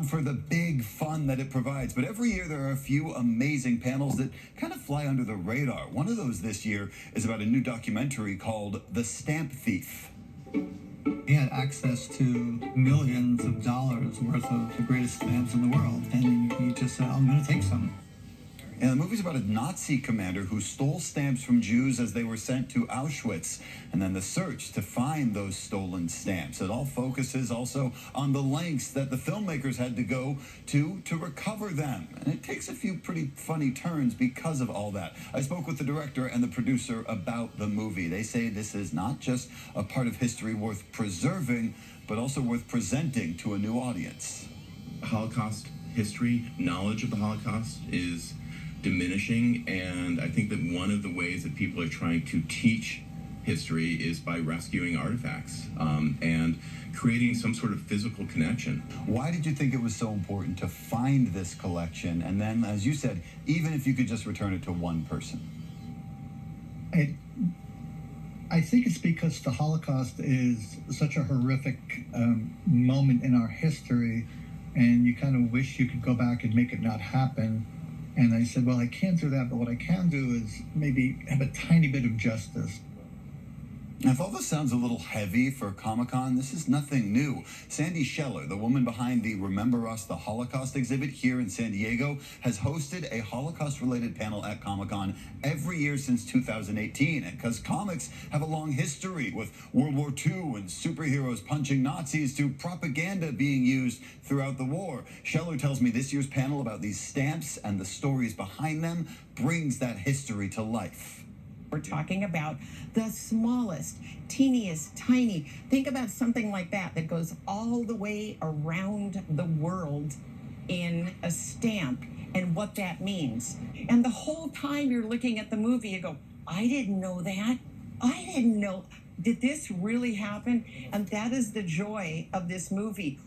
Comic-Con for the big fun that it provides, but every year there are a few amazing panels that kind of fly under the radar. One of those this year is about a new documentary called The Stamp Thief. He had access to millions of dollars worth of the greatest stamps in the world, and he just said, I'm going to take some. And the movie's about a Nazi commander who stole stamps from Jews as they were sent to Auschwitz, and then the search to find those stolen stamps. It all focuses also on the lengths that the filmmakers had to go to recover them. And it takes a few pretty funny turns because of all that. I spoke with the director and the producer about the movie. They say this is not just a part of history worth preserving, but also worth presenting to a new audience. Holocaust history, knowledge of the Holocaust is diminishing, and I think that one of the ways that people are trying to teach history is by rescuing artifacts and creating some sort of physical connection. Why did you think it was so important to find this collection? And then, as you said, even if you could just return it to one person? I think it's because the Holocaust is such a horrific moment in our history, and you kind of wish you could go back and make it not happen. And I said, well, I can't do that, but what I can do is maybe have a tiny bit of justice. Now, if all this sounds a little heavy for Comic-Con, this is nothing new. Sandy Scheller, the woman behind the Remember Us, the Holocaust exhibit here in San Diego, has hosted a Holocaust-related panel at Comic-Con every year since 2018. And because comics have a long history with World War II and superheroes punching Nazis to propaganda being used throughout the war, Scheller tells me this year's panel about these stamps and the stories behind them brings that history to life. We're talking about the smallest, teeniest, tiny. Think about something like that goes all the way around the world in a stamp and what that means. And the whole time you're looking at the movie, you go, I didn't know that. I didn't know. Did this really happen? And that is the joy of this movie.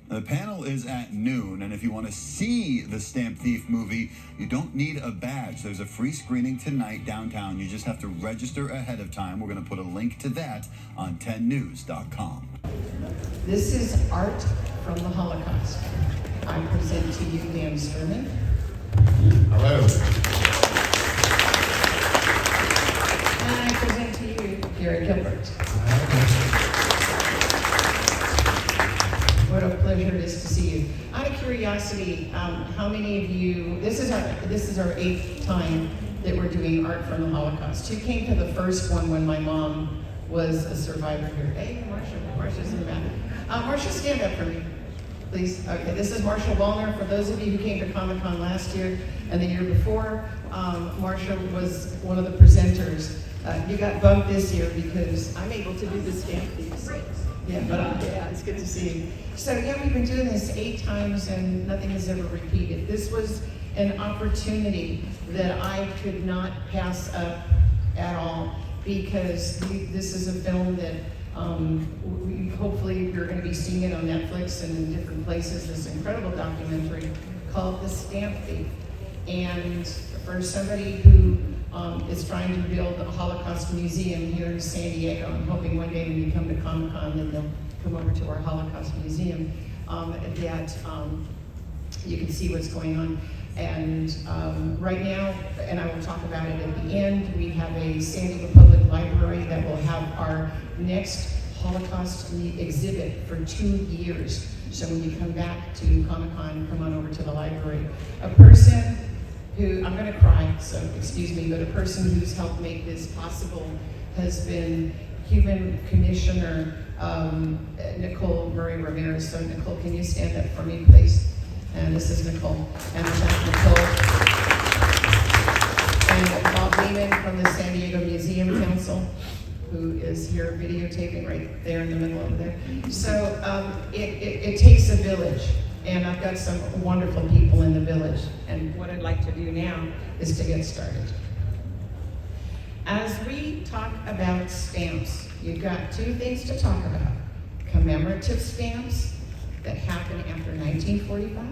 The panel is at noon, and if you want to see the Stamp Thief movie, you don't need a badge. There's a free screening tonight downtown. You just have to register ahead of time. We're going to put a link to that on 10news.com. This is Art from the Holocaust. I present to you Dan Sturman. Hello. And I present to you Gilbert. What a pleasure it is to see you. Out of curiosity, how many of you, this is our 8th time that we're doing Art from the Holocaust. Who came to the first one when my mom was a survivor here? Hey, Marsha's in the back. Marsha, stand up for me, please. Okay, this is Marshall Wallner. For those of you who came to Comic-Con last year and the year before, Marsha was one of the presenters. You got bumped this year because I'm able to do the stamp thieves. Yeah, but yeah, it's good to see you. So yeah, we've been doing this 8 times and nothing has ever repeated. This was an opportunity that I could not pass up at all because this is a film that hopefully you're going to be seeing it on Netflix and in different places, this incredible documentary called The Stamp Thief. And for somebody who is trying to build a Holocaust museum here in San Diego, I'm hoping one day when you come to Comic-Con that they'll come over to our Holocaust museum, that you can see what's going on. And right now, and I will talk about it at the end, we have a San Diego Public Library that will have our next Holocaust exhibit for 2 years. So when you come back to Comic-Con, come on over to the library. A person who, I'm gonna cry, so excuse me, but a person who's helped make this possible has been Human Commissioner Nicole Murray Ramirez. So Nicole, can you stand up for me, please? And this is Nicole. And Nicole. And Bob Lehman from the San Diego Museum Council, who is here videotaping right there in the middle over there. So it takes a village. And I've got some wonderful people in the village. And what I'd like to do now is to get started. As we talk about stamps, you've got 2 things to talk about. Commemorative stamps that happen after 1945.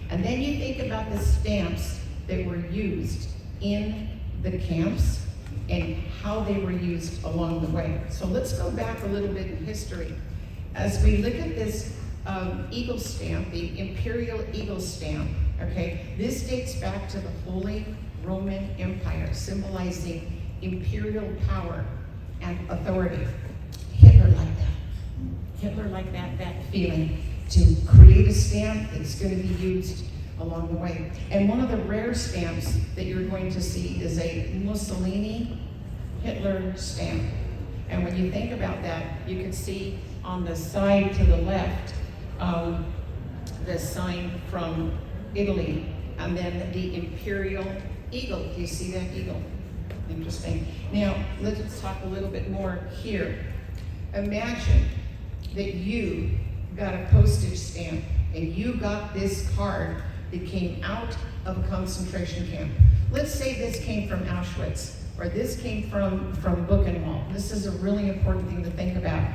And then you think about the stamps that were used in the camps and how they were used along the way. So let's go back a little bit in history. As we look at this eagle stamp, the imperial eagle stamp, okay? This dates back to the Holy Roman Empire, symbolizing imperial power and authority. Hitler liked that. Hitler liked that feeling to create a stamp that's going to be used along the way. And one of the rare stamps that you're going to see is a Mussolini Hitler stamp. And when you think about that, you can see on the side to the left, the sign from Italy, and then the imperial eagle. Do you see that eagle? Interesting. Now, let's talk a little bit more here. Imagine that you got a postage stamp and you got this card that came out of a concentration camp. Let's say this came from Auschwitz, or this came from Buchenwald. This is a really important thing to think about.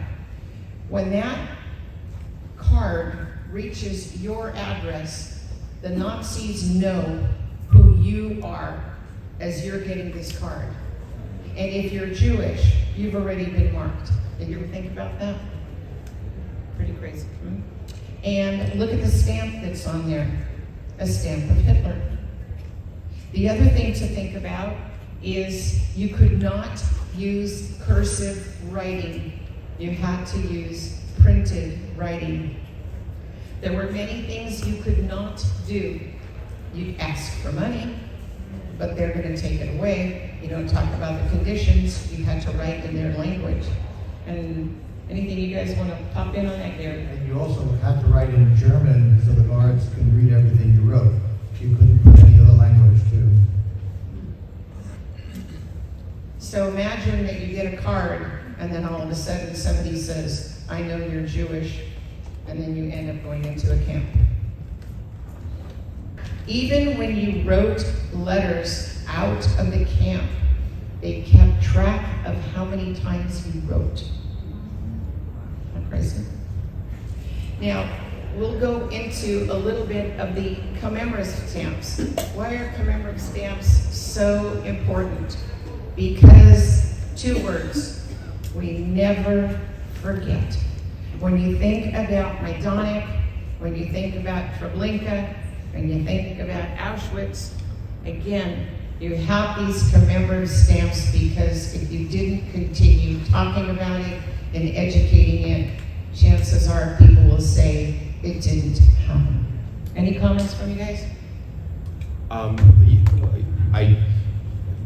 When that card reaches your address, the Nazis know who you are as you're getting this card. And if you're Jewish, you've already been marked. Did you ever think about that? Pretty crazy. And look at the stamp that's on there, a stamp of Hitler. The other thing to think about is you could not use cursive writing. You had to use printed writing. There were many things you could not do. You ask for money, but they're going to take it away. You don't talk about the conditions. You had to write in their language. And anything you guys want to pop in on that, Gary? And you also had to write in German so the guards could read everything you wrote. You couldn't put any other language too. So imagine that you get a card and then all of a sudden somebody says, I know you're Jewish, and then you end up going into a camp. Even when you wrote letters out of the camp, they kept track of how many times you wrote. Isn't that crazy? Now, we'll go into a little bit of the commemorative stamps. Why are commemorative stamps so important? Because two words, we never forget. When you think about Majdanek, when you think about Treblinka, when you think about Auschwitz, again, you have these commemorative stamps because if you didn't continue talking about it and educating it, chances are people will say it didn't happen. Any comments from you guys?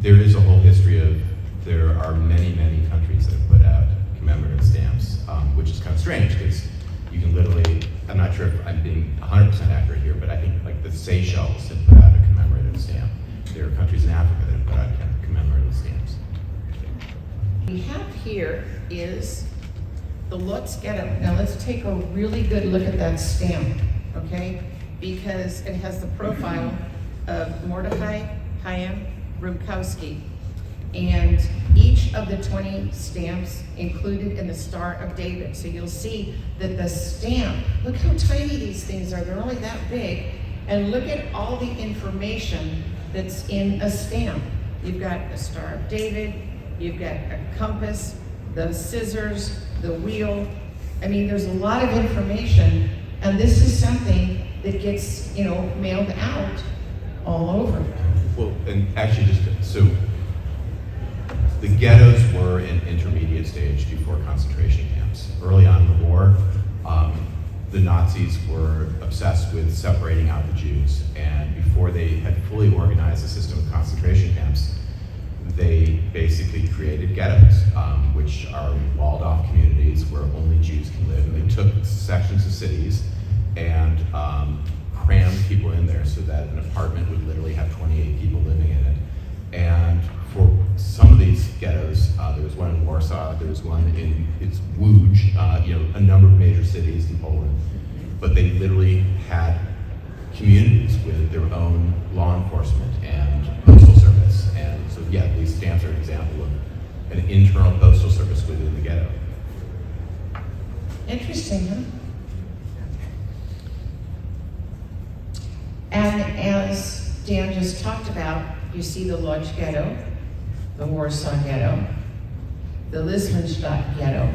There is a whole history of, there are many, many countries that have put out commemorative stamps, which is kind of strange because you can literally, I'm not sure if I'm being 100% accurate here, but I think like the Seychelles have put out a commemorative stamp. There are countries in Africa that have put out commemorative stamps. What we have here is the Lutz Ghetto. Now let's take a really good look at that stamp, okay? Because it has the profile of Mordecai Chaim Rumkowski. And each of the 20 stamps included in the Star of David. So you'll see that the stamp, look how tiny these things are. They're only that big. And look at all the information that's in a stamp. You've got a Star of David, you've got a compass, the scissors, the wheel. I mean, there's a lot of information, and this is something that gets, mailed out all over. Well, and actually so the ghettos were an intermediate stage before concentration camps. Early on in the war, the Nazis were obsessed with separating out the Jews, and before they had fully organized a system of concentration camps, they basically created ghettos, which are walled-off communities where only Jews can live. And they took sections of cities and crammed people in there so that an apartment would literally have 28 people living in it. And for some of these ghettos, there was one in Warsaw, there was one in Łódź, a number of major cities in Poland. But they literally had communities with their own law enforcement and postal service. And so, yeah, these stamps are an example of an internal postal service within the ghetto. Interesting, huh? And as Dan just talked about, you see the Łódź Ghetto, the Warsaw Ghetto, the Lisbonstadt Ghetto,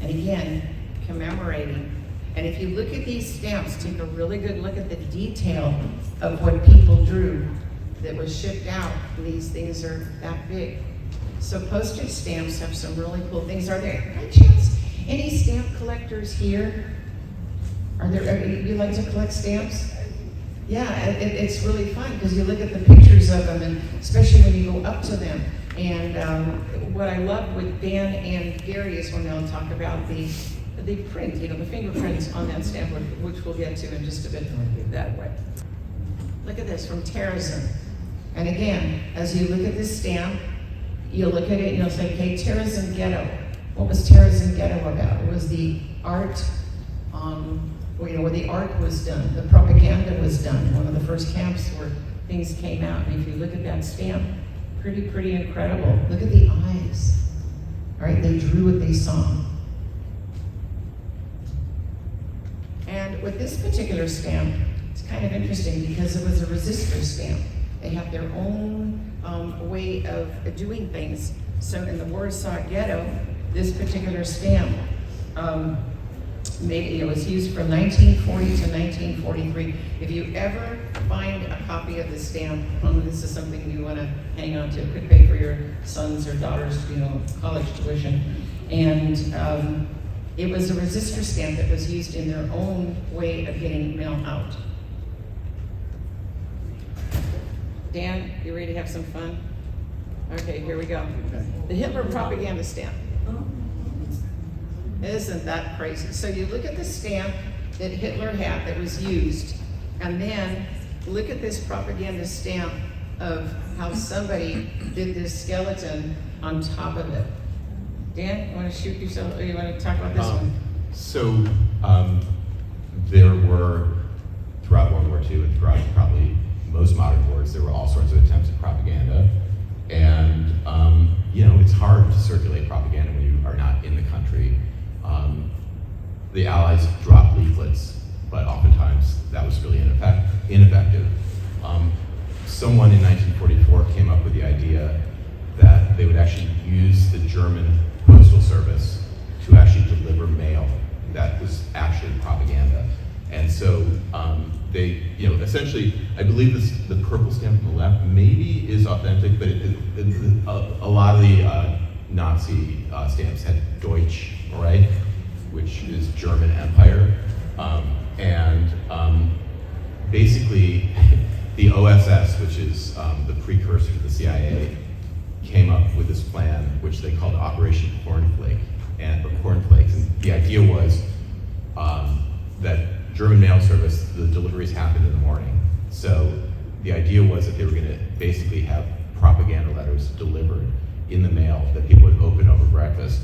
and again, commemorating. And if you look at these stamps, take a really good look at the detail of what people drew that was shipped out. These things are that big. So postage stamps have some really cool things. Are there, by chance, any stamp collectors here? Are there, you like to collect stamps? Yeah, it's really fun because you look at the pictures of them, and especially when you go up to them. And what I love with Dan and Gary is when they'll talk about the print, you know, the fingerprints on that stamp, which we'll get to in just a bit that way. Look at this from Terrorism. And again, as you look at this stamp, you'll look at it and you'll say, okay, Terrorism Ghetto. What was Terrorism Ghetto about? It was the art, where the art was done, the propaganda was done. One of the first camps where things came out. And if you look at that stamp, pretty incredible. Look at the eyes. All right, they drew what they saw. And with this particular stamp, it's kind of interesting because it was a resistor stamp. They have their own way of doing things. So in the Warsaw Ghetto, this particular stamp, it was used from 1940 to 1943. If you ever find a copy of the stamp, this is something you want to hang on to. It could pay for your sons or daughters, college tuition. And it was a resistor stamp that was used in their own way of getting mail out. Dan, you ready to have some fun? Okay, here we go. The Hitler propaganda stamp. Isn't that crazy? So you look at the stamp that Hitler had that was used, and then look at this propaganda stamp of how somebody did this skeleton on top of it. Dan, you want to shoot yourself, or you want to talk about this one? So there were, throughout World War II and throughout probably most modern wars, there were all sorts of attempts at propaganda. And, it's hard to circulate propaganda when you are not in the country. The Allies dropped leaflets, but oftentimes that was really ineffective. Someone in 1944 came up with the idea that they would actually use the German postal service to actually deliver mail that was actually propaganda. And so they, essentially, I believe the purple stamp on the left maybe is authentic, but a lot of the Nazi stamps had Deutsch, right, which is German Empire. Basically, the OSS, which is the precursor to the CIA, came up with this plan, which they called Operation Cornflake, or Cornflakes. And the idea was that German mail service, the deliveries happened in the morning. So the idea was that they were going to basically have propaganda letters delivered in the mail that people would open over breakfast.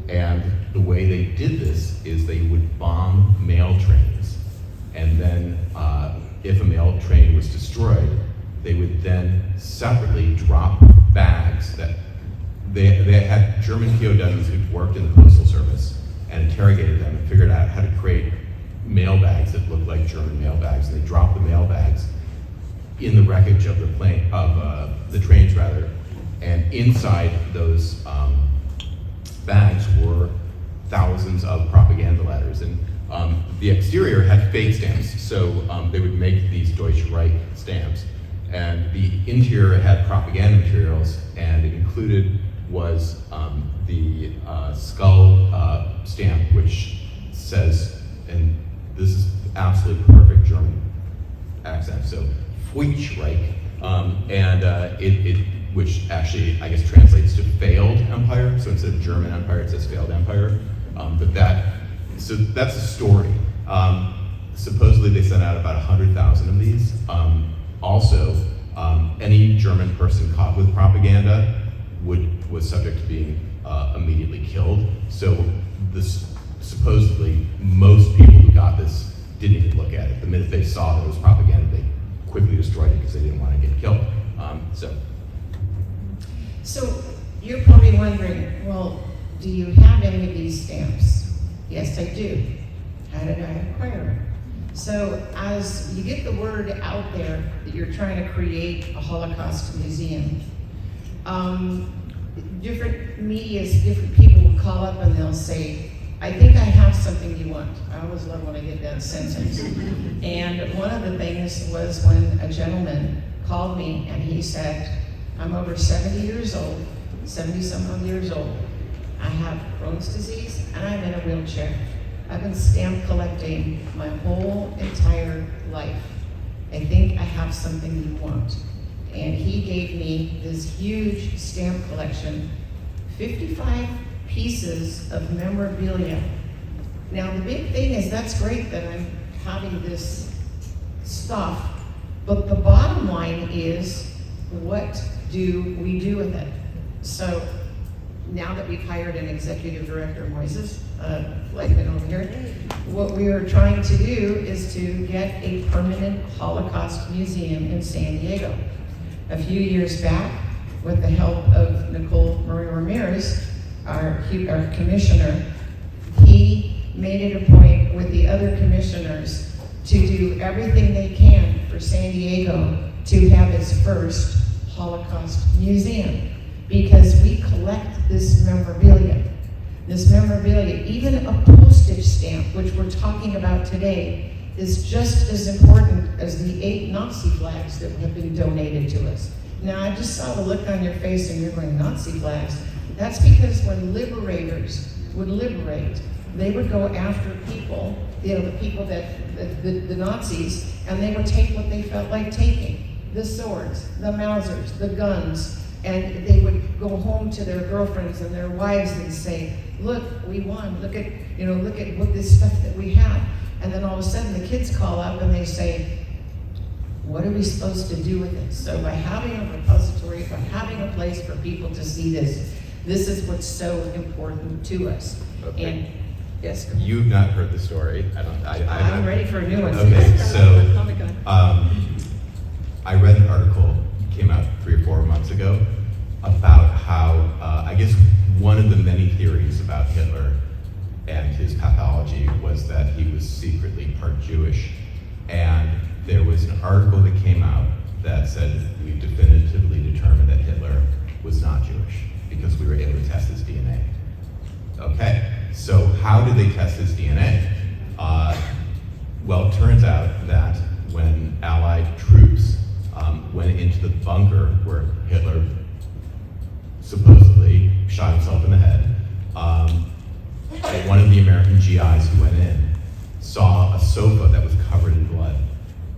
And the way they did this is they would bomb mail trains. And then if a mail train was destroyed, they would then separately drop bags that they had German POWs who'd worked in the postal service and interrogated them and figured out how to create mail bags that looked like German mail bags. And they dropped the mail bags in the wreckage of the trains rather. And inside those bags were thousands of propaganda letters. And the exterior had fake stamps, so they would make these Deutsche Reich stamps. And the interior had propaganda materials, and it included was the skull stamp, which says, and this is absolutely perfect German accent, so Feuchtreich, which actually, I guess, translates to failed empire. So instead of German empire, it says failed empire. So that's the story. Supposedly they sent out about 100,000 of these. Also, any German person caught with propaganda was subject to being immediately killed. So supposedly most people who got this didn't even look at it. The minute they saw that it was propaganda, they quickly destroyed it because they didn't want to get killed. So you're probably wondering, well, do you have any of these stamps? Yes, I do. How did I acquire them? So as you get the word out there that you're trying to create a Holocaust museum, different medias, different people will call up and they'll say, I think I have something you want. I always love when I get that sentence. And one of the things was when a gentleman called me and he said, I'm over 70 years old, 70-some odd years old. I have Crohn's disease and I'm in a wheelchair. I've been stamp collecting my whole entire life. I think I have something you want. And he gave me this huge stamp collection, 55 pieces of memorabilia. Now the big thing is, that's great that I'm having this stuff, but the bottom line is, what do we do with it? So now that we've hired an executive director, Moises, Fleischman over here, what we are trying to do is to get a permanent Holocaust museum in San Diego. A few years back, with the help of Nicole Marie Ramirez, our commissioner, he made it a point with the other commissioners to do everything they can for San Diego to have its first Holocaust museum, because we collect this memorabilia. This memorabilia, even a postage stamp, which we're talking about today, is just as important as the 8 Nazi flags that have been donated to us. Now, I just saw the look on your face and you're going, Nazi flags? That's because when liberators would liberate, they would go after people, the people the Nazis, and they would take what they felt like taking. The swords, the Mausers, the guns, and they would go home to their girlfriends and their wives and say, look, we won, look at what this stuff that we have. And then all of a sudden the kids call up and they say, what are we supposed to do with it? So by having a repository, by having a place for people to see this is what's so important to us. Okay. And yes. You've not heard the story. I'm ready for a new one. Okay, so I read an article, came out 3 or 4 months ago, about how, I guess one of the many theories about Hitler and his pathology was that he was secretly part Jewish. And there was an article that came out that said we definitively determined that Hitler was not Jewish because we were able to test his DNA. Okay, so how did they test his DNA? Well, it turns out that when Allied troops went into the bunker where Hitler supposedly shot himself in the head, one of the American GIs who went in saw a sofa that was covered in blood,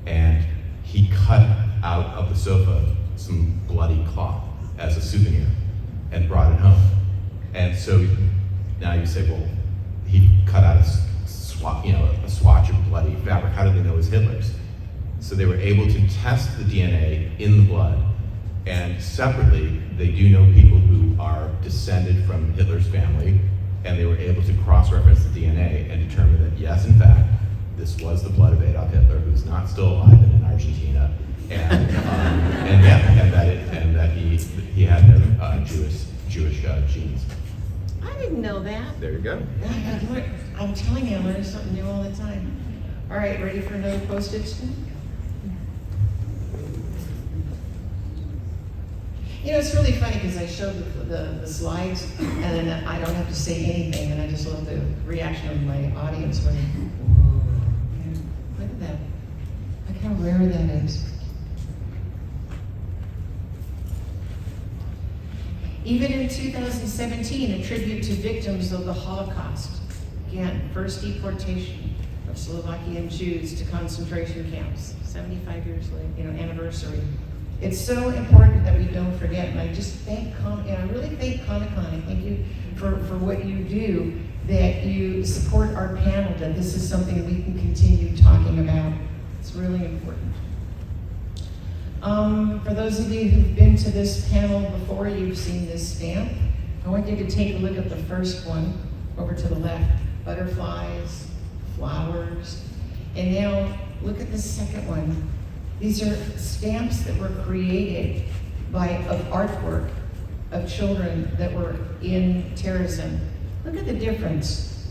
and he cut out of the sofa some bloody cloth as a souvenir and brought it home. And so now you say, well, he cut out a swatch of bloody fabric. How did they know it was Hitler's? So they were able to test the DNA in the blood, and separately, they do know people who are descended from Hitler's family, and they were able to cross-reference the DNA and determine that yes, in fact, this was the blood of Adolf Hitler, who's not still alive and in Argentina, and that he had no Jewish genes. I didn't know that. There you go. I'm telling you, I learn something new all the time. All right, ready for another postage stamp? You know, it's really funny because I showed the slides and then I don't have to say anything, and I just love the reaction of my audience when, whoa, yeah, look at that. Look how rare that is. Even in 2017, a tribute to victims of the Holocaust. Again, first deportation of Slovakian Jews to concentration camps, 75 years later, anniversary. It's so important that we don't forget, and I just thank, I really thank Comic-Con. I thank you for what you do, that you support our panel, that this is something we can continue talking about. It's really important. For those of you who've been to this panel before, you've seen this stamp. I want you to take a look at the first one over to the left. Butterflies, flowers, and now look at the second one. These are stamps that were created of artwork of children that were in terrorism. Look at the difference.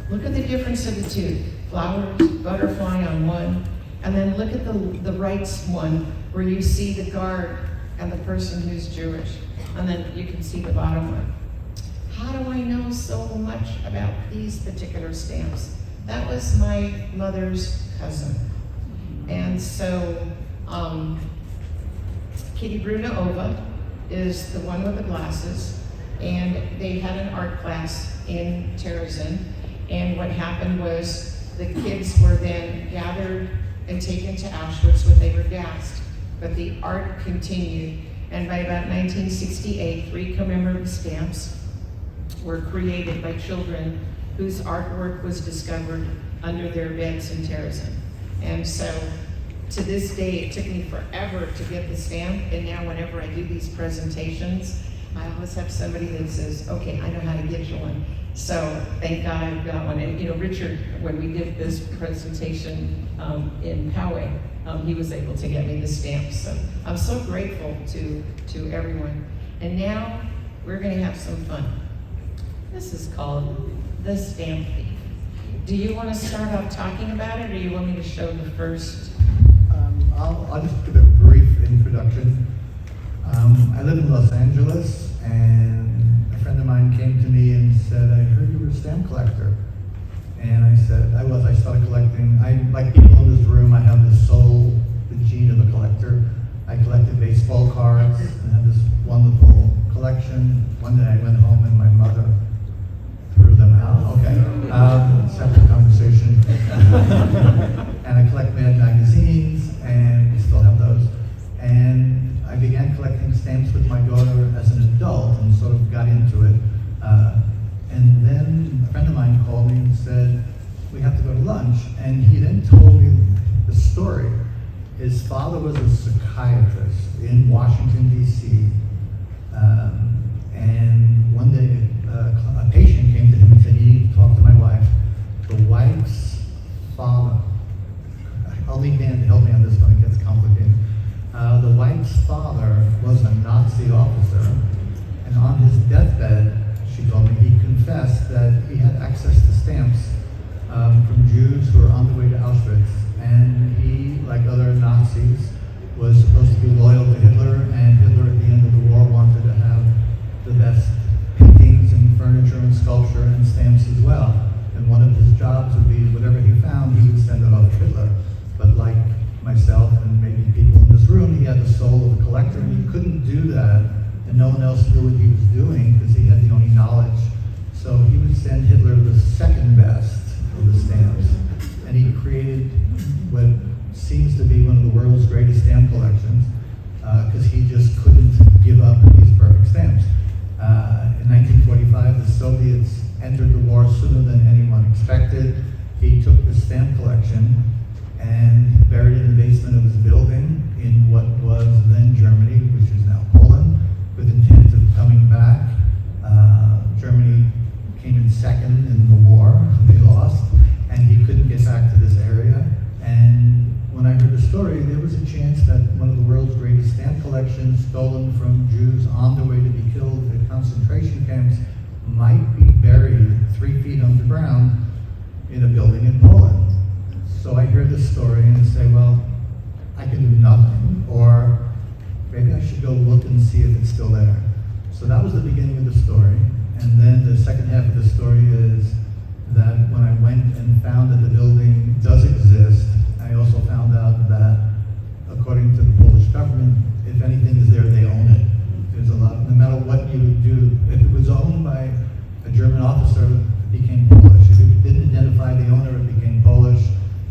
Look at the difference of the two. Flowers, butterfly on one, and then look at the right one where you see the guard and the person who's Jewish. And then you can see the bottom one. how do I know so much about these particular stamps? That was my mother's cousin. And so, Kitty Bruna-Ova is the one with the glasses, and they had an art class in Terezin, and what happened was the kids were then gathered and taken to Auschwitz where they were gassed, but the art continued, and by about 1968, 3 commemorative stamps were created by children whose artwork was discovered under their beds in Terezin. And so, to this day, it took me forever to get the stamp, and now whenever I do these presentations, I always have somebody that says, okay, I know how to get you one. So thank God I've got one. And you know, Richard, when we did this presentation in Poway, he was able to get me the stamp. So I'm so grateful to everyone. And now we're gonna have some fun. This is called The Stamp Thief. Do you want to start off talking about it, or do you want me to show the first? I'll just give a brief introduction. I live in Los Angeles, and a friend of mine came to me and said, I heard you were a stamp collector. And I said, I was. I started collecting. Like people in this room, I have the gene of a collector. I collected baseball cards and had this wonderful collection. One day I went home and my mother threw them out. Okay, separate conversation. And I collect Mad magazines, and we still have those. And I began collecting stamps with my daughter as an adult and sort of got into it. And then a friend of mine called me and said, we have to go to lunch. And he then told me the story. His father was a psychiatrist in Washington, D.C. And one day a patient came to him and said, you need to talk to my wife. The wife's father, I'll need Dan to help me on this one, it gets complicated. The wife's father was a Nazi officer, and on his deathbed, she told me, he confessed that he had access to stamps from Jews who were on the way to Auschwitz, and he, like other Nazis, was supposed to be loyal to Hitler, and Hitler at the end of the war wanted to have the best paintings and furniture and sculpture and stamps as well. And one of his jobs would be whatever he found, he would send it off to Hitler. But like myself and maybe people in this room, he had the soul of a collector, and he couldn't do that, and no one else knew what he was doing because he had the only knowledge. So he would send Hitler the second best of the stamps, and he created what seems to be one of the world's greatest stamp collections because he just couldn't give up these perfect stamps. In 1945, the Soviets entered the war sooner than anyone expected. He took the stamp collection and buried it in the basement of his building in what was then Germany, which is now Poland, with intent of coming back. Germany came in second in the war, they lost, and he couldn't get back to this area. And when I heard the story, there was a chance that one of the world's greatest stamp collections, stolen from Jews on their way to be killed at concentration camps, might be buried 3 feet underground in a building in Poland. So I hear this story and say, well, I can do nothing, or maybe I should go look and see if it's still there. So that was the beginning of the story. And then the second half of the story is that when I went and found that the building does exist, I also found out that according to the Polish government, if anything is there, they own it. There's a lot, no matter what you would do, if it was owned by a German officer, it became Polish. If it didn't identify the owner, it became Polish.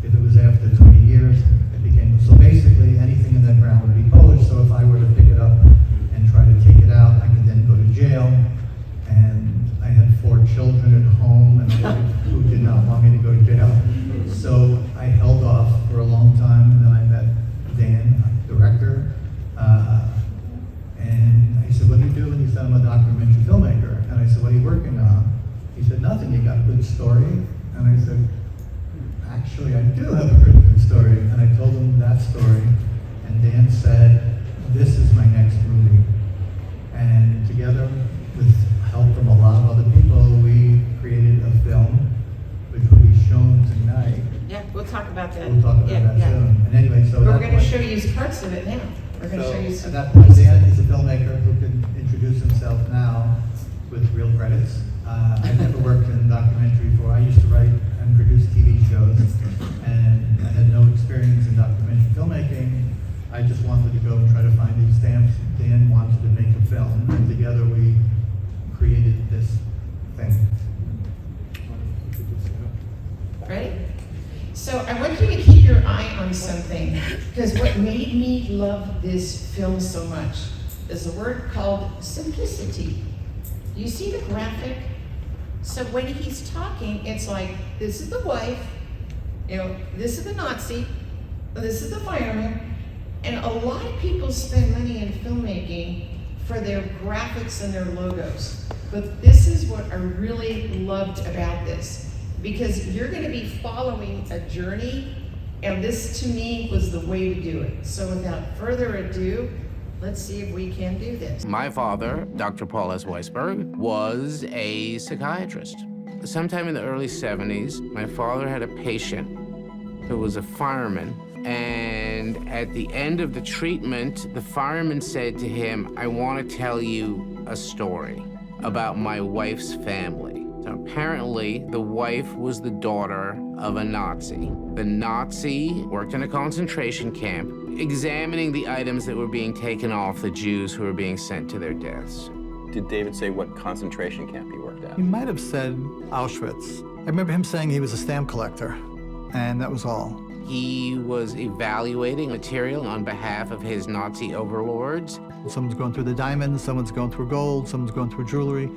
If it was after 20 years, it became, so basically anything in that ground would be Polish. So if I were to pick it up and try to take it out, I could then go to jail. And I had 4 children at home and a wife who did not want me to go to jail. So I held off for a long time, and then I met Dan, director, and I said, what do you do? And he said, I'm a documentary filmmaker. And I said, what are you working on? He said, nothing, you got a good story? And I said, actually, I do have a pretty good story. And I told him that story, and Dan said, this is my next movie. And together, with help from a lot of other people, we created a film, which will be shown tonight. Yeah, we'll talk about that. We'll talk about that soon. And anyway, so But we're that going to point- show you parts of it now. We're going to show you So some. at that point, Dan is a filmmaker who can introduce himself now. with real credits. I've never worked in documentary before. I used to write and produce TV shows, and I had no experience in documentary filmmaking. I just wanted to go and try to find these stamps. Dan wanted to make a film, and together we created this thing. Ready? So I want you to keep your eye on something, because what made me love this film so much is a word called simplicity. Do you see the graphic? So when he's talking, it's like, this is the wife, this is the Nazi, this is the fireman, and a lot of people spend money in filmmaking for their graphics and their logos. But this is what I really loved about this, because you're going to be following a journey, and this to me was the way to do it. So without further ado, let's see if we can do this. My father, Dr. Paul S. Weisberg, was a psychiatrist. Sometime in the early 70s, my father had a patient who was a fireman, and at the end of the treatment, the fireman said to him, "I want to tell you a story about my wife's family." So apparently, the wife was the daughter of a Nazi. The Nazi worked in a concentration camp, examining the items that were being taken off the Jews who were being sent to their deaths. Did David say what concentration camp he worked at? He might have said Auschwitz. I remember him saying he was a stamp collector, and that was all. He was evaluating material on behalf of his Nazi overlords. Someone's going through the diamonds, someone's going through gold, someone's going through jewelry.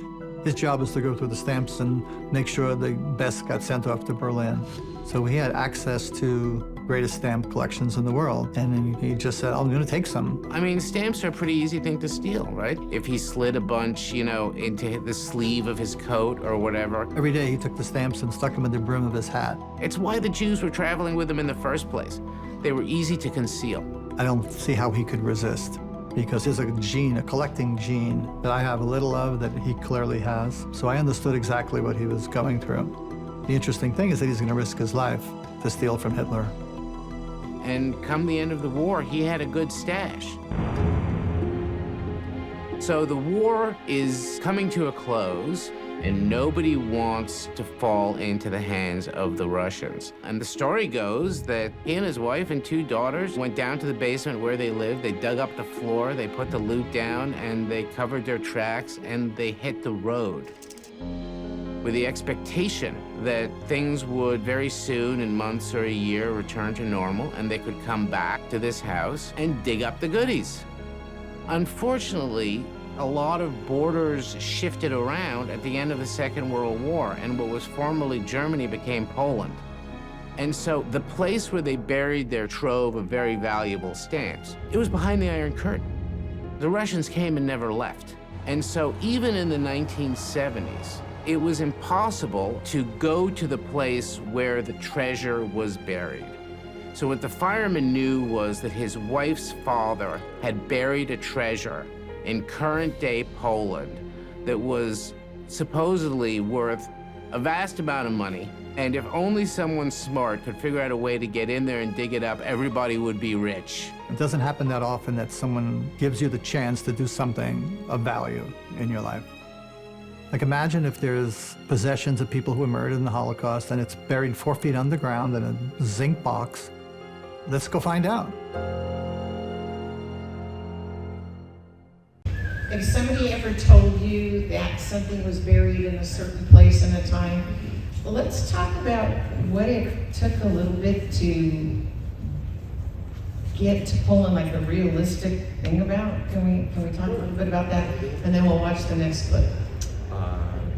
His job was to go through the stamps and make sure the best got sent off to Berlin. So he had access to greatest stamp collections in the world, and he just said, "I'm going to take some." I mean, stamps are a pretty easy thing to steal, right? If he slid a bunch, into the sleeve of his coat or whatever. Every day he took the stamps and stuck them in the brim of his hat. It's why the Jews were traveling with him in the first place. They were easy to conceal. I don't see how he could resist, because there's a gene, a collecting gene, that I have a little of that he clearly has. So I understood exactly what he was going through. The interesting thing is that he's going to risk his life to steal from Hitler. And come the end of the war, he had a good stash. So the war is coming to a close, and nobody wants to fall into the hands of the Russians. And the story goes that he and his wife and 2 daughters went down to the basement where they lived, they dug up the floor, they put the loot down, and they covered their tracks, and they hit the road with the expectation that things would very soon, in months or a year, return to normal, and they could come back to this house and dig up the goodies. Unfortunately, a lot of borders shifted around at the end of the Second World War, and what was formerly Germany became Poland. And so the place where they buried their trove of very valuable stamps, it was behind the Iron Curtain. The Russians came and never left. And so even in the 1970s, it was impossible to go to the place where the treasure was buried. So what the fireman knew was that his wife's father had buried a treasure in current-day Poland that was supposedly worth a vast amount of money, and if only someone smart could figure out a way to get in there and dig it up, everybody would be rich. It doesn't happen that often that someone gives you the chance to do something of value in your life. Like, imagine if there's possessions of people who were murdered in the Holocaust and it's buried 4 feet underground in a zinc box. Let's go find out. If somebody ever told you that something was buried in a certain place in a time, well, let's talk about what it took a little bit to get to Poland, like a realistic thing about. Can we talk a little bit about that? And then we'll watch the next clip.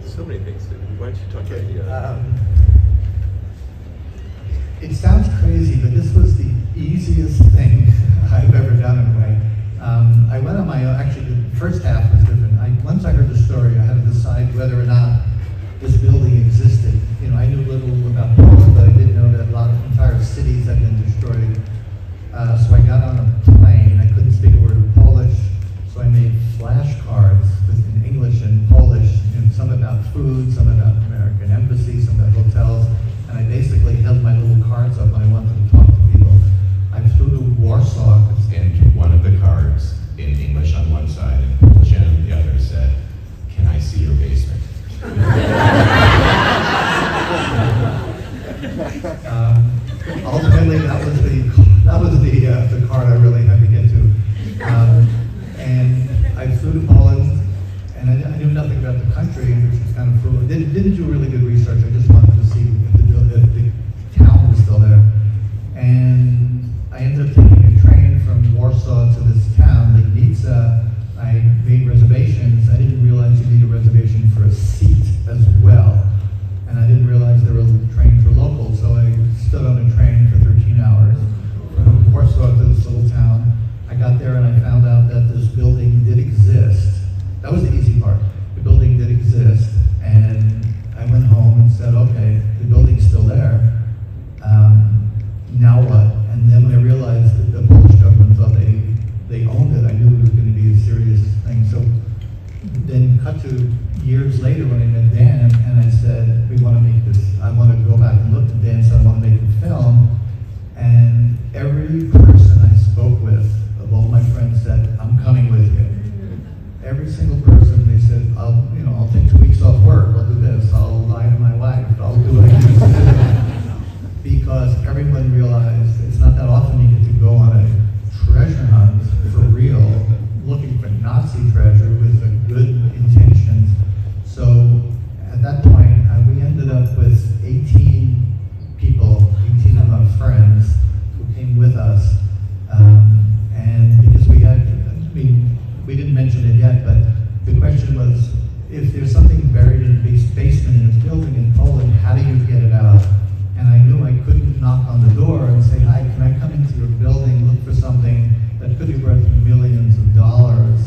So many things. Why don't you talk about It sounds crazy, but this was the easiest thing I've ever done in a way. I went on my own. Actually, the first half was different. Once I heard the story, I had to decide whether or not this building existed. I knew little about Poland, but I didn't know that a lot of entire cities had been destroyed. So I got on a plane. I couldn't speak a word of Polish, so I made flashcards in English and Polish, some about food, some about American embassies, some about hotels, and I basically held my little cards up when I wanted to talk to people. didn't do really good research. I just wanted to see if the town was still there. And I ended up taking a train from Warsaw to this town, Legnica. I made reservations. I didn't realize you need a reservation for a seat as well. And I didn't realize there were trains for local, so I stood on a train for 13 hours from Warsaw to this little town. I got there and I found out that this building did exist. That was the easy part. The building did exist, and I went home and said, okay, the building's still there. Now what? And then when I realized that the Polish government thought they owned it, I knew it was going to be a serious thing. So then cut to years later when I met Dan, and I said, we want to make this, I want to go back and look at Dan, so I want to make a film. And every person I spoke with, of all my friends, said, I'm coming with you. Every single person, they said, I'll take 2 weeks off work, I'll do this, I'll lie to my wife, I'll do what I need to do. Because everyone realized it's not that often you get to go on a treasure hunt for real, looking for Nazi treasure with a good intentions. So at that point, we ended up with 18 people, 18 of our friends who came with us. And because we didn't mention it yet, but the question was, if there's something buried in the basement in a building in Poland, how do you get it out? And I knew I couldn't knock on the door and say, hi, can I come into your building, look for something that could be worth millions of dollars,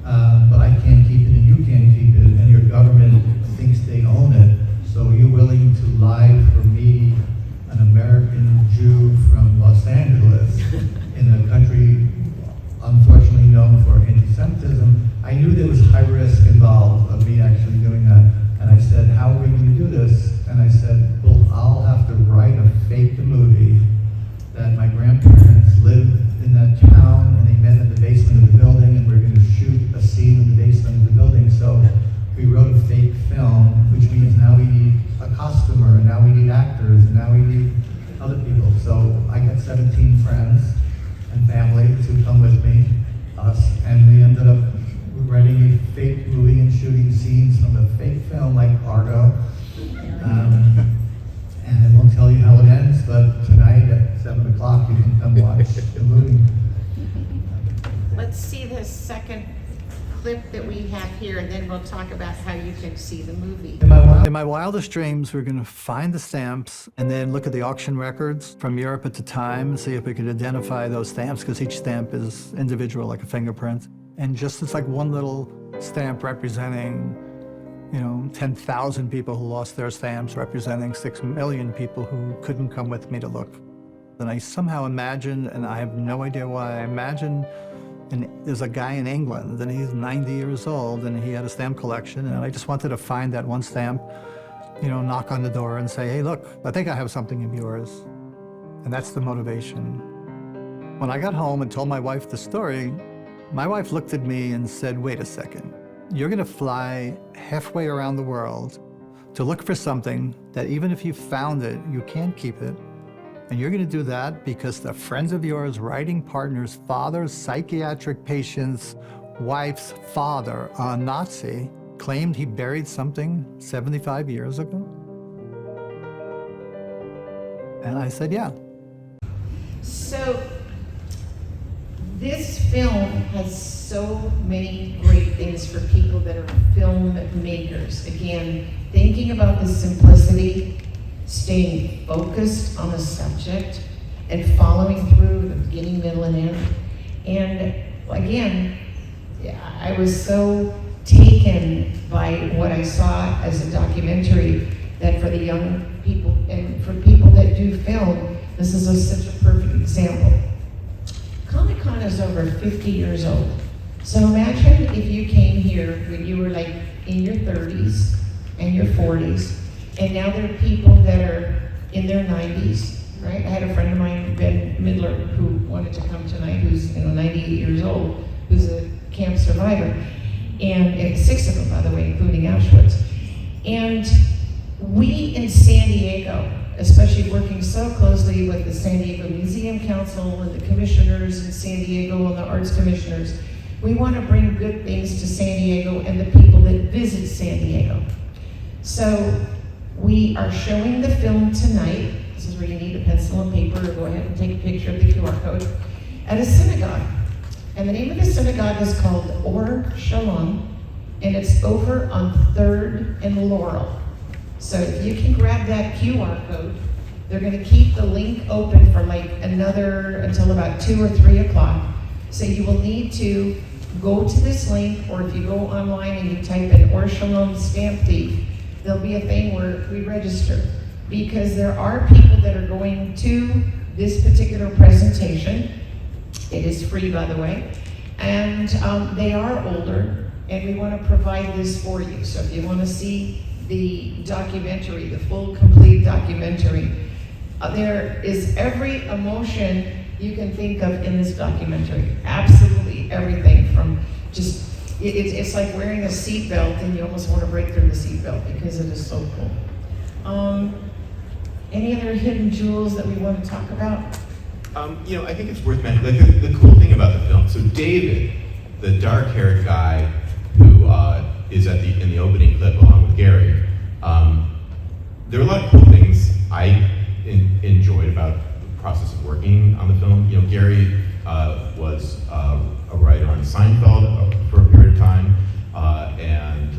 but I can't keep it and you can't keep it, and your government thinks they own it, so you're willing to lie for me, an American Jew from Los Angeles, in a country unfortunately known for anti-Semitism. I knew there was high risk involved of me actually doing that. And I said, how are we going to do this? And I said, well, I'll have to write a fake movie that my grandparents lived in that town and they met in the basement of the building, and we're going to shoot a scene in the basement of the building. So we wrote a fake film, which means now we need a costumer, and now we need actors, and now we need other people. So I got 17 friends and family to come with me, us, and we ended up writing a fake movie and shooting scenes from a fake film like Argo. And I won't tell you how it ends, but tonight at 7 o'clock you can come watch the movie. Let's see the second clip that we have here, and then we'll talk about how you can see the movie. In my wildest dreams, we're going to find the stamps and then look at the auction records from Europe at the time and see if we could identify those stamps, because each stamp is individual, like a fingerprint. And just it's like one little stamp representing, 10,000 people who lost their stamps, representing 6 million people who couldn't come with me to look. And I somehow imagined, and I have no idea why, I imagined, and there's a guy in England, and he's 90 years old, and he had a stamp collection, and I just wanted to find that one stamp, knock on the door and say, hey, look, I think I have something of yours. And that's the motivation. When I got home and told my wife the story, my wife looked at me and said, wait a second, you're gonna fly halfway around the world to look for something that even if you found it, you can't keep it. And you're gonna do that because the friends of yours, writing partners, father's psychiatric patient's wife's father, a Nazi, claimed he buried something 75 years ago? And I said, yeah. So this film has so many great things for people that are filmmakers. Again, thinking about the simplicity, staying focused on the subject, and following through the beginning, middle, and end. And again, I was so taken by what I saw as a documentary that for the young people and for people that do film, this is such a perfect example. Comic-Con is over 50 years old. So imagine if you came here when you were like in your 30s and your 40s, and now there are people that are in their 90s, right? I had a friend of mine, Ben Midler, who wanted to come tonight, who's 98 years old, who's a camp survivor, and 6 of them, by the way, including Auschwitz. And we in San Diego, especially working so closely with the San Diego Museum Council and the commissioners in San Diego and the arts commissioners, we want to bring good things to San Diego and the people that visit San Diego. So we are showing the film tonight. This is where you need a pencil and paper to go ahead and take a picture of the QR code at a synagogue. And the name of the synagogue is called Or Shalom, and it's over on 3rd and Laurel. So if you can grab that QR code, they're going to keep the link open for like until about 2 or 3 o'clock. So you will need to go to this link, or if you go online and you type in Or Shalom Stamp Thief, there'll be a thing where we register. Because there are people that are going to this particular presentation. It is free, by the way. And they are older, and we want to provide this for you. So if you want to see the documentary, the full, complete documentary, there is every emotion you can think of in this documentary. Absolutely everything, from just, it's like wearing a seatbelt and you almost want to break through the seatbelt because it is so cool. Any other hidden jewels that we want to talk about? I think it's worth mentioning, like the cool thing about the film, so David, the dark-haired guy who is in the opening clip along with Gary, there are a lot of cool things I enjoyed about the process of working on the film. Gary was a writer on Seinfeld for a period of time, and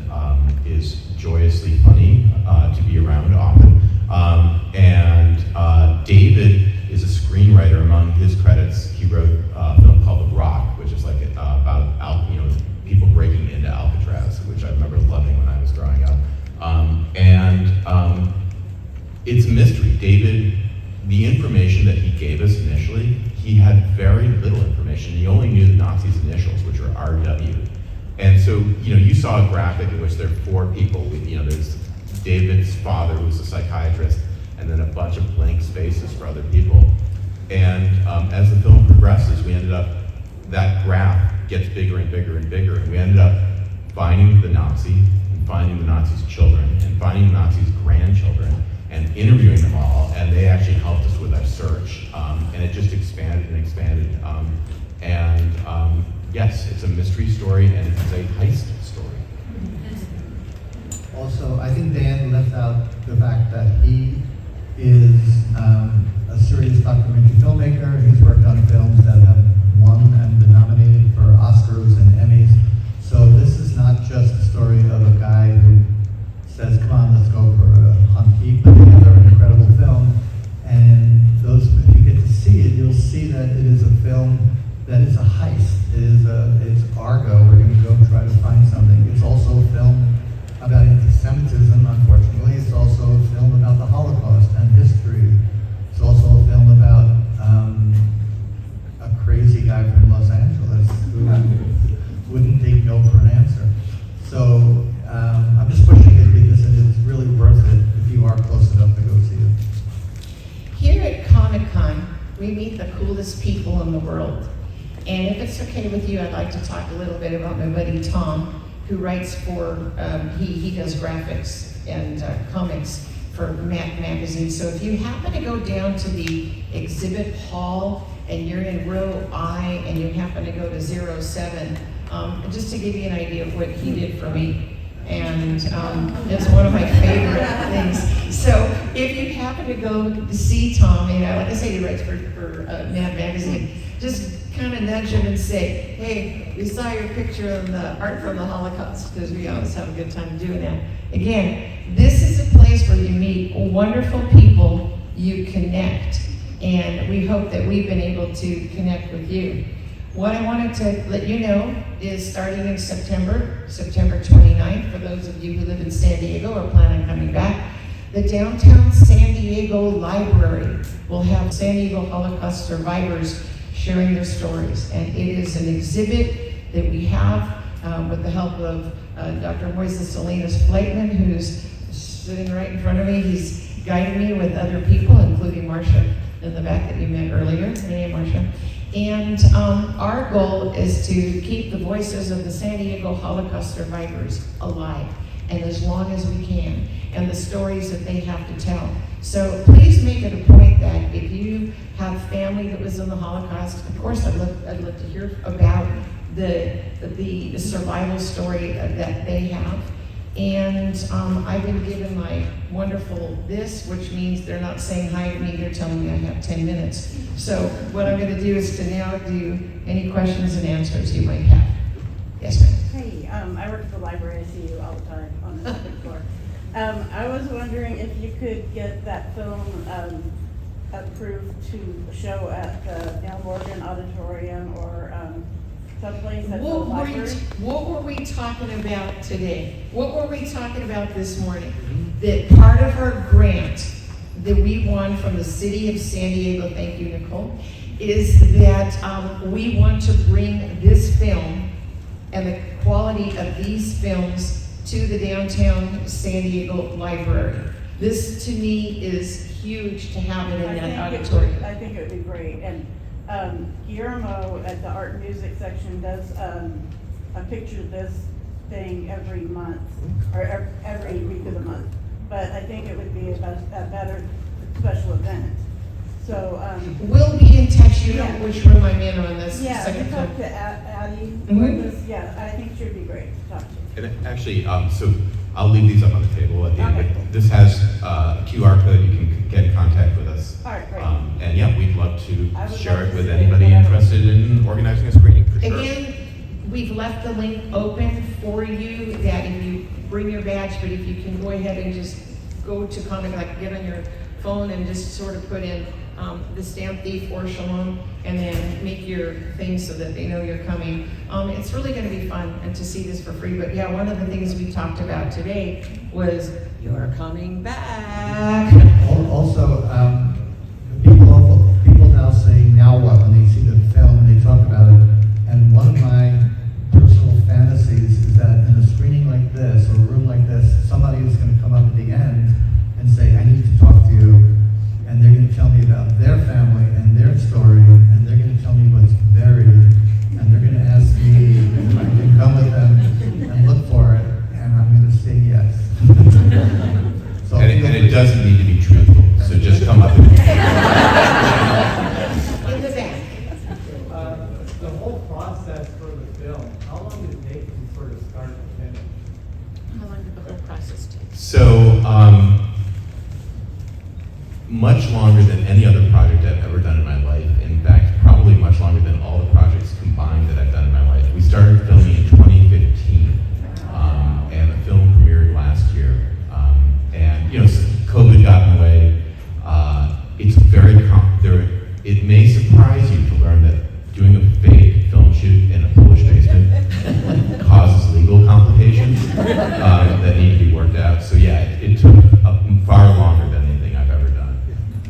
is joyously funny to be around often. David is a screenwriter. Among his credits, he wrote a film called The Rock, which is like about people breaking into Alcatraz, which I remember loving when I was growing up. It's a mystery. David, the information that he gave us initially, he had very little information. He only knew the Nazis' initials, which are RW. And so, you saw a graphic in which there are 4 people. There's David's father, who's a psychiatrist, and then a bunch of blank spaces for other people. And as the film progresses, that graph gets bigger and bigger and bigger, and we ended up finding the Nazi, and finding the Nazis' children, and finding the Nazis' grandchildren, and interviewing them all, and they actually helped us with our search. And it just expanded and expanded. Yes, it's a mystery story, and it's a heist story. Also, I think Dan left out the fact that he is a serious documentary filmmaker. He's worked on films that have won and been nominated for Oscars and Emmys. So this is not just a story of a guy who says, come on, let's go for a hunt. He put together an incredible film. And if you get to see it, you'll see that it is a film that is a heist. It's Argo. We're going to go try to find something. It's also a film about anti-Semitism, unfortunately. It's also a film about the Holocaust and history. It's also a film about a crazy guy from Los Angeles who wouldn't take no for an answer. So I'm just pushing it because it is really worth it if you are close enough to go see it. Here at Comic-Con, we meet the coolest people in the world. And if it's okay with you, I'd like to talk a little bit about my buddy Tom, who writes for, he does graphics and comics for Mac Magazine. So if you happen to go down to the exhibit hall and you're in row I and you happen to go to 07, just to give you an idea of what he did for me. And it's one of my favorite things. So if you happen to go to see Tom, like I say, he writes for Mad Magazine, just kind of nudge him and say, hey, we saw your picture on the Art From the Holocaust, because we always have a good time doing that. Again, this is a place where you meet wonderful people, you connect, and we hope that we've been able to connect with you. What I wanted to let you know is starting in September 29th, for those of you who live in San Diego or plan on coming back, the downtown San Diego Library will have San Diego Holocaust survivors sharing their stories. And it is an exhibit that we have with the help of Dr. Moises Salinas Flightman, who's sitting right in front of me. He's guiding me with other people, including Marcia in the back that you met earlier. Hey, Marcia. And our goal is to keep the voices of the San Diego Holocaust survivors alive, and as long as we can, and the stories that they have to tell. So please make it a point that if you have family that was in the Holocaust, of course I'd love to hear about the survival story that they have. And I've been given my wonderful this, which means they're not saying hi to me, they're telling me I have 10 minutes. So what I'm gonna do is to now do any questions and answers you might have. Yes, ma'am. Hey, I work at the library, I see you all the time on the second floor. I was wondering if you could get that film approved to show at the Neil Morgan Auditorium or someplace at the library. What were we talking about today? What were we talking about this morning? That part of our grant that we won from the city of San Diego, thank you, Nicole, is that we want to bring this film and the quality of these films to the downtown San Diego library. This to me is huge to have it in that auditorium. I think it would be great. And Guillermo at the art and music section does a picture of this thing every month, or every week of the month. But I think it would be a better special event. So we'll be in touch. You know yeah. which room I'm in on this yeah, second you floor. talk to Addie. Mhm. Yeah, I think she'd be great to talk to. And actually, so I'll leave these up on the table at the end. Okay. But this has a QR code. You can get in contact with us. All right, great. And yeah, we'd love to I would share love it to with see anybody whatever. interested in organizing a screening, for sure. Again, we've left the link open for you that if you bring your badge, but if you can go ahead and just go to like get on your phone and just sort of put in the Stamp Thief or Shalom and then make your thing so that they know you're coming. It's really gonna be fun and to see this for free. But yeah, one of the things we talked about today was you're coming back. Also, people now say now what when they see the film and they talk about it. And one of my personal fantasies is that in a screening like this or a room like this, somebody is going to come up at the end and say, I need to talk to you. And they're going to tell me about their family and their story, and they're going to tell me what's buried, and they're going to ask me if I can come with them and look for it, and I'm going to say yes. So And it doesn't need to be truthful, so just come up with it. In the back. The whole process for the film, how long did it take from sort of start to finish? How long did the whole process take? So, much longer than any other project I've ever done in my life. In fact, probably much longer than all the projects combined that I've done in my life. We started filming in 2015, and the film premiered last year. And you know, COVID got in the way. It's very it may surprise you to learn that doing a fake film shoot in a Polish basement causes legal complications that need to be worked out. So yeah, it took far longer than anything I've ever done.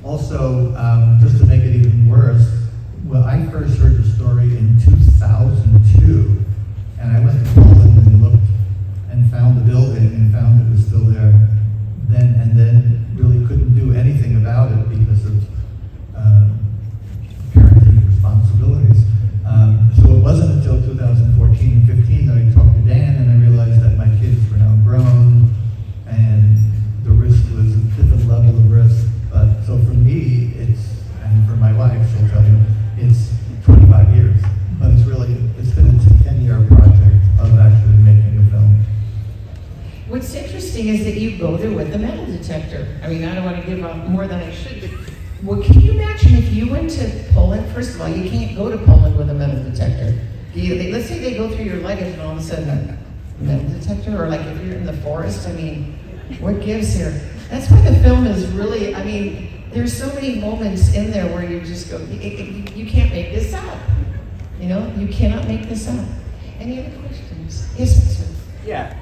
Also, just to make it even worse, well, I first heard the story in 2002, and I went to Poland and looked and found the building and found it was still there then, and then really couldn't do anything about it because of parenting responsibilities. So it wasn't until 2014 and 15 that I talked to Dan and I realized that my kids were now grown and the risk was a different level of risk. But so for me, and for my wife, she'll tell you, it's 25 years. But it's been a 10-year project of actually making a film. What's interesting is that you go there with a metal detector. I mean, I don't want to give up more than I should, but well, can you imagine if you went to Poland? First of all, you can't go to Poland with a metal detector. Let's say they go through your luggage and all of a sudden a metal detector, or like if you're in the forest, I mean, what gives here? That's why the film is really, I mean, there's so many moments in there where you just go, you can't make this up. You know, you cannot make this up. Any other questions? Yes, sir. Yeah,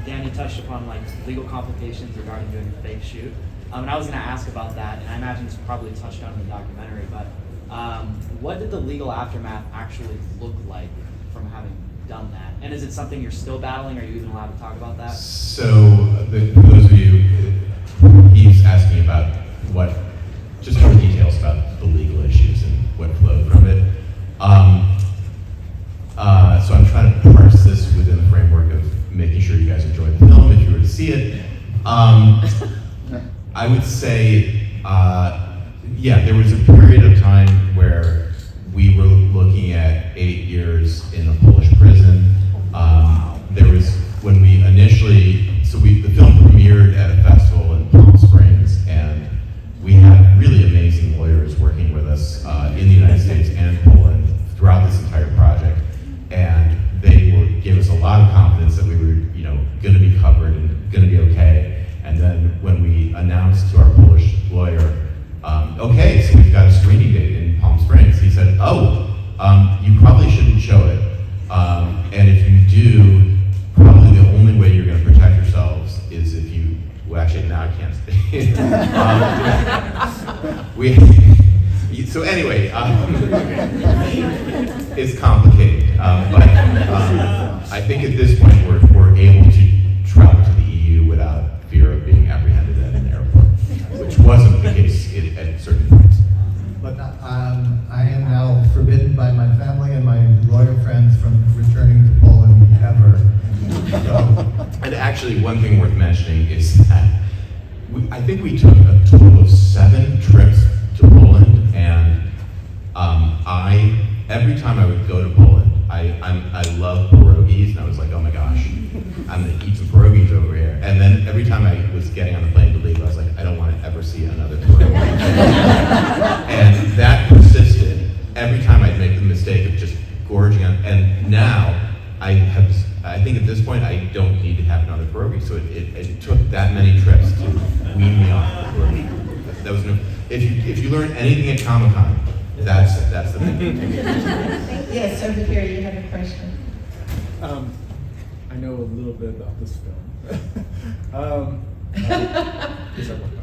Danny touched upon like legal complications regarding doing a fake shoot. And I was going to ask about that, and I imagine it's probably touched on in the documentary, but what did the legal aftermath actually look like from having done that? And is it something you're still battling? Are you even allowed to talk about that? So, for those of you, he's asking about just more details about the legal issues and what flowed from it. So I'm trying to parse this within the framework of making sure you guys enjoy the film if you were to see it. I would say, yeah, there was a period of time where we were looking at 8 years in a Polish prison. There was, when we initially, So anyway, it's complicated, but I think at this point we're able to travel to the EU without fear of being apprehended at an airport, which wasn't the case at certain points. But I am now forbidden by my family and my lawyer friends from returning to Poland ever. And actually, one thing worth mentioning is that I think we took a total of 7 trips to Poland, and every time I would go to Poland, I love pierogies, and I was like, oh my gosh, I'm gonna eat some pierogies over here. And then every time I was getting on the plane to leave, I was like, I don't want to ever see another pierogi. And that persisted every time I'd make the mistake of just gorging on. And now I think at this point I don't need to have another pierogi. So it took that many trips to wean me off the pierogi. That was no. If you learn anything at Comic-Con, that's the thing. Yes, over here, you have a question. I know a little bit about this film. Yes, I worked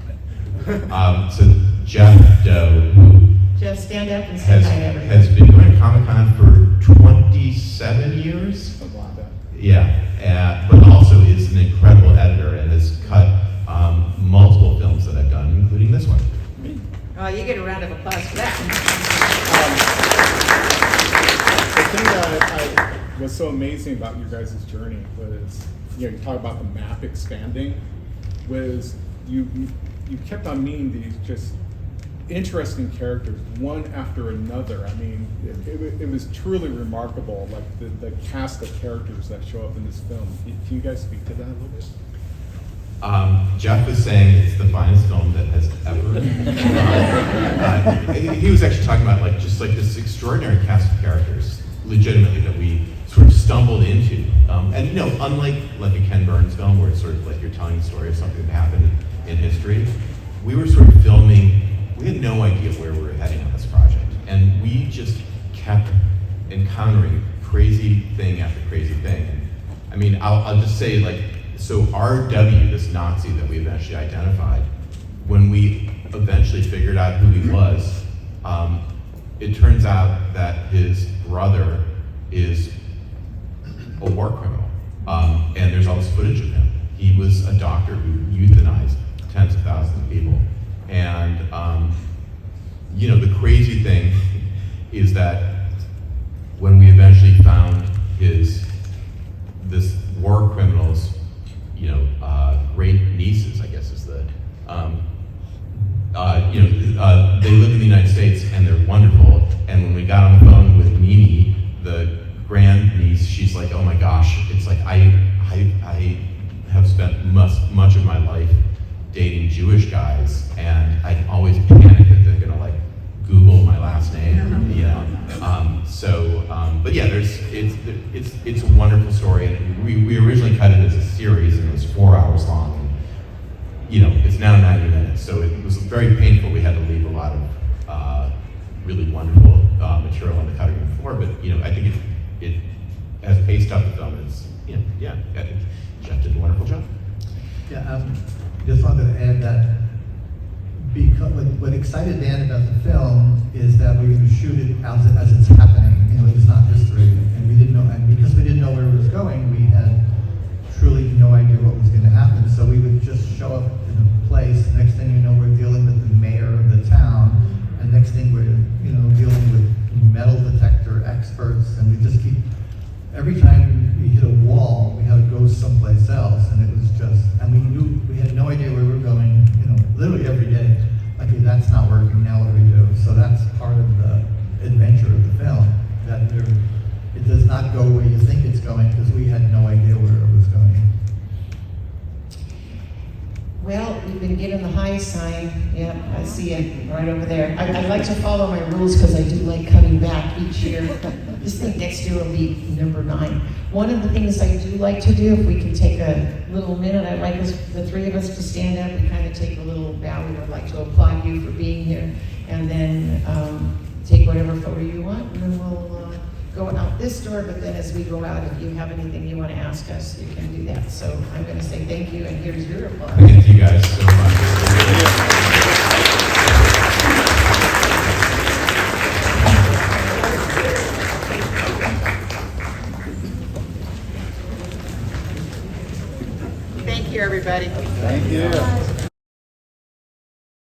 on it. So Jeff Doe, who Jeff, stand up and say hi, everybody. has been going to Comic-Con for 27 years. Something like that. Yeah, but also is an incredible editor and has cut multiple films that I've done, including this one. Oh, you get a round of applause for that. The thing that I was so amazing about your guys' journey was, you talk about the map expanding, was you kept on meeting these just interesting characters, one after another. I mean, it was truly remarkable, like the cast of characters that show up in this film. Can you guys speak to that a little bit? Jeff was saying it's the finest film that has ever. He was actually talking about just this extraordinary cast of characters, legitimately, that we sort of stumbled into. And unlike like a Ken Burns film where it's sort of like you're telling the story of something that happened in history, we were sort of filming. We had no idea where we were heading on this project, and we just kept encountering crazy thing after crazy thing. And, I mean, I'll just say so RW, this Nazi that we eventually identified, when we eventually figured out who he was, it turns out that his brother is a war criminal, and there's all this footage of him. He was a doctor who euthanized tens of thousands of people. And, the crazy thing is that when we eventually found this war criminal's, great nieces, I guess is the, they live in the United States and they're wonderful. And when we got on the phone with Mimi, the grand niece, she's like, oh my gosh, it's like I have spent much of my life dating Jewish guys, and I'd always panic that they're gonna Google my last name, but yeah, it's a wonderful story, and we originally cut it as a series, and it was 4 hours long, and it's now 90 minutes, so it was very painful. We had to leave a lot of really wonderful material on the cutting room floor, but I think it has paced up the film. It's I think Jeff did a wonderful job. Yeah, just wanted to add that because what excited Dan about the film is that we were going to shoot it as it's happening. It was not history, and we didn't know. And because we didn't know where it was going, we had truly no idea what was going to happen. So we would just show up in a place. Next thing you know, we're dealing with the mayor of the town, and next thing we're dealing with metal detector experts, and we just keep. Every time we hit a wall, we had to go someplace else, and it was just, and we had no idea where we were going, literally every day. Okay, that's not working, now what do we do? So that's part of the adventure of the film, that it does not go where you think it's going, because we had no idea where it was going. Well, you've been given the high sign. Yep, I see it right over there. I like to follow my rules because I do like coming back each year. This thing next year will be number 9. One of the things I do like to do, if we can take a little minute, I'd like the 3 of us to stand up and kind of take a little bow. We would like to applaud you for being here, and then take whatever photo you want, and then we'll go out this door. But then as we go out, if you have anything you want to ask us, you can do that. So I'm going to say thank you, and here's your applause. Thank you guys so much.